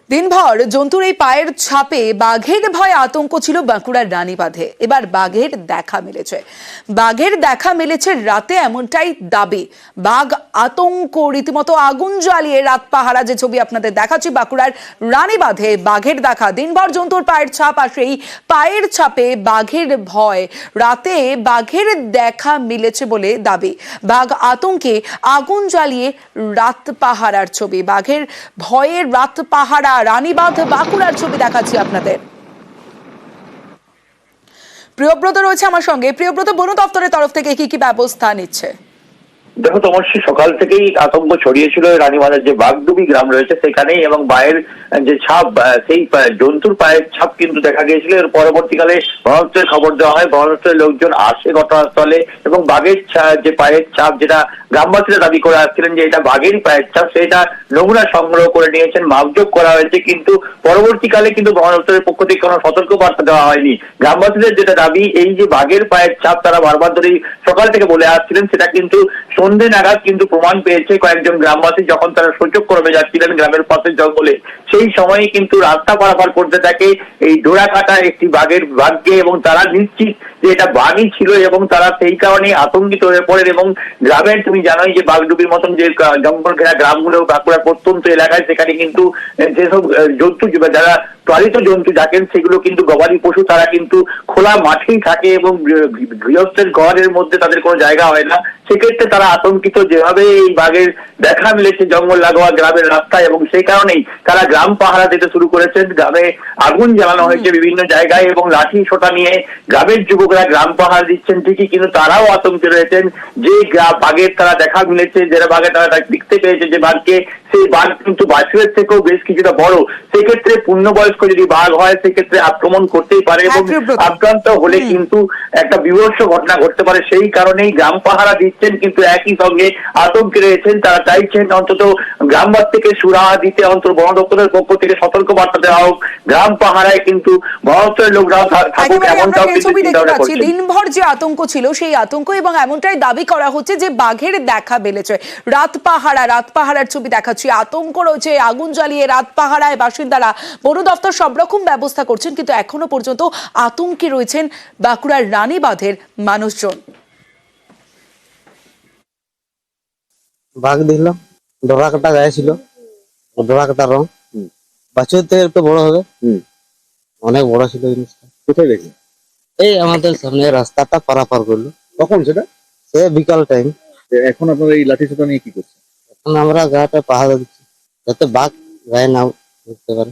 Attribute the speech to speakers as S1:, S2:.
S1: দিনভর জন্তুর এই পায়ের ছাপে বাঘের ভয়ে আতঙ্ক ছিল বাঁকুড়ার রানীবাঁধে। এবার বাঘের দেখা মিলেছে রাতে, এমনটাই দাবি। বাঘ আতঙ্ক, রীতিমতো আগুন জ্বালিয়ে রাত পাহারা, যে ছবি আপনাদের দেখাচ্ছি বাঁকুড়ার রানীবাঁধে বাঘের দেখা। দিনভর জন্তুর পায়ের ছাপ, আর সেই পায়ের ছাপে বাঘের ভয়। রাতে বাঘের দেখা মিলেছে বলে দাবি। বাঘ আতঙ্কে আগুন জ্বালিয়ে রাত পাহারার ছবি। বাঘের ভয়ে রাত পাহারা, রানীবাঁধ বাঁকুড়ার ছবি দেখাচ্ছি আপনাদের। প্রিয়ব্রত রয়েছে আমার সঙ্গে। প্রিয়ব্রত, বন দপ্তরের তরফ থেকে কি কি ব্যবস্থা নিচ্ছে?
S2: দেখো তমস্বী, সকাল থেকেই আতঙ্ক ছড়িয়েছিল রানীবাঁধের যে বাগডুবি গ্রাম রয়েছে সেখানেই, এবং পায়ের যে ছাপ, সেই জন্তুর পায়ের ছাপ কিন্তু দেখা গিয়েছিল। এর পরবর্তীকালে বন দপ্তরের খবর দেওয়া হয়, বন দপ্তরের লোকজন আসে ঘটনাস্থলে, এবং বাঘের যে পায়ের ছাপ, যেটা গ্রামবাসীরা দাবি করে আসছিলেন যে এটা বাঘেরই পায়ের ছাপ, সেটা নমুনা সংগ্রহ করে নিয়েছেন, মাপজোক করা হয়েছে। কিন্তু পরবর্তীকালে কিন্তু বন দপ্তরের পক্ষ থেকে কোনো সতর্কবার্তা দেওয়া হয়নি। গ্রামবাসীদের যেটা দাবি, এই যে বাঘের পায়ের ছাপ তারা বারবার ধরেই সকাল থেকে বলে আসছিলেন, সেটা কিন্তু সন্ধ্যে নাগাদ কিন্তু প্রমাণ পেয়েছে কয়েকজন গ্রামবাসী, যখন তারা সূচক্রমে যাচ্ছিলেন গ্রামের পাশের জঙ্গলে। সেই সময় কিন্তু রাস্তা পারাপার করতে থাকে এই ডোরা কাটা একটি বাঘকে, এবং তারা নিশ্চিত যে এটা বাঘই ছিল, এবং তারা সেই কারণে আতঙ্কিত হয়ে পড়েন। এবং গ্রামের, তুমি জানোই যে বাগডুবির মতন যে জঙ্গল ঘেরা গ্রামগুলো বাঁকুড়ার প্রত্যন্ত এলাকায়, সেখানে কিন্তু যেসব জন্তু, যারা পালিত জন্তু থাকেন, সেগুলো কিন্তু গবাদি পশু, তারা কিন্তু খোলা মাঠেই থাকে, এবং গৃহস্থের ঘরের মধ্যে তাদের কোনো জায়গা হয় না। সেক্ষেত্রে তারা আতঙ্কিত, যেভাবে এই বাঘের দেখা মিলেছে জঙ্গল লাগোয়া গ্রামের রাস্তায়, এবং সেই কারণেই তারা গ্রাম পাহারা দিতে শুরু করেছেন। গ্রামে আগুন জ্বালানো হয়েছে বিভিন্ন জায়গায়, এবং লাঠি সোটা নিয়ে গ্রামের যুবকরা গ্রাম পাহারা দিচ্ছেন ঠিকই, কিন্তু তারাও আতঙ্কে রয়েছেন যে বাঘের তারা দেখা মিলেছে, যারা বাঘে তারা দেখতে পেয়েছে যে বাঘকে, সেই বাঘ কিন্তু বাছুরের থেকেও বেশ কিছুটা বড়। সেক্ষেত্রে পূর্ণবয়স্ক যদি বাঘ হয়, সেক্ষেত্রে আক্রমণ করতেই পারে, এবং আক্রান্ত হলে কিন্তু একটা বিভৎস ঘটনা ঘটতে পারে। সেই কারণেই গ্রাম পাহারা দিচ্ছেন, কিন্তু একই সঙ্গে আতঙ্কে রয়েছেন। তারা চাইছেন অন্তত গ্রামবাসী থেকে সুরাহা দিতে, অন্তত বন দপ্তরের পক্ষ থেকে সতর্ক বার্তা দেওয়া হোক। গ্রাম পাহারায় কিন্তু বন দপ্তরের লোকরা থাকুক, এমনটাও কিন্তু চিন্তা ভাবনা করছেন।
S1: দিনভর যে আতঙ্ক ছিল, সেই আতঙ্ক, এবং এমনটাই দাবি করা হচ্ছে যে বাঘের দেখা মিলেছে। রাত পাহারার ছবি দেখাচ্ছি। আতঙ্ক রয়েছে, আগুন জ্বালিয়ে রাত পাহারায় বাসিন্দারা। বন দপ্তর সব রকম ব্যবস্থা করছেন, কিন্তু এখনো পর্যন্ত আতঙ্কে রয়েছেন বাঁকুড়ার রানীবাঁধের মানুষজন।
S3: বাঘ দেখলাম, ডোরা কাটা গায়ে ছিল, ডোরা কাটা রং, বাছুর থেকে একটু বড় হবে, অনেক বড় ছিল জিনিসটা।
S4: কোথায় দেখলেন?
S3: এই আমাদের সামনে রাস্তাটা পারাপার করলো।
S4: কখন সেটা?
S3: সে বিকাল টাইম।
S4: এখন আপনারা এই লাঠি সোটা নিয়ে কি করছেন?
S3: এখন আমরা গাটা পাহারা দিচ্ছি, যাতে বাঘ গায়ে না ঢুকতে পারে।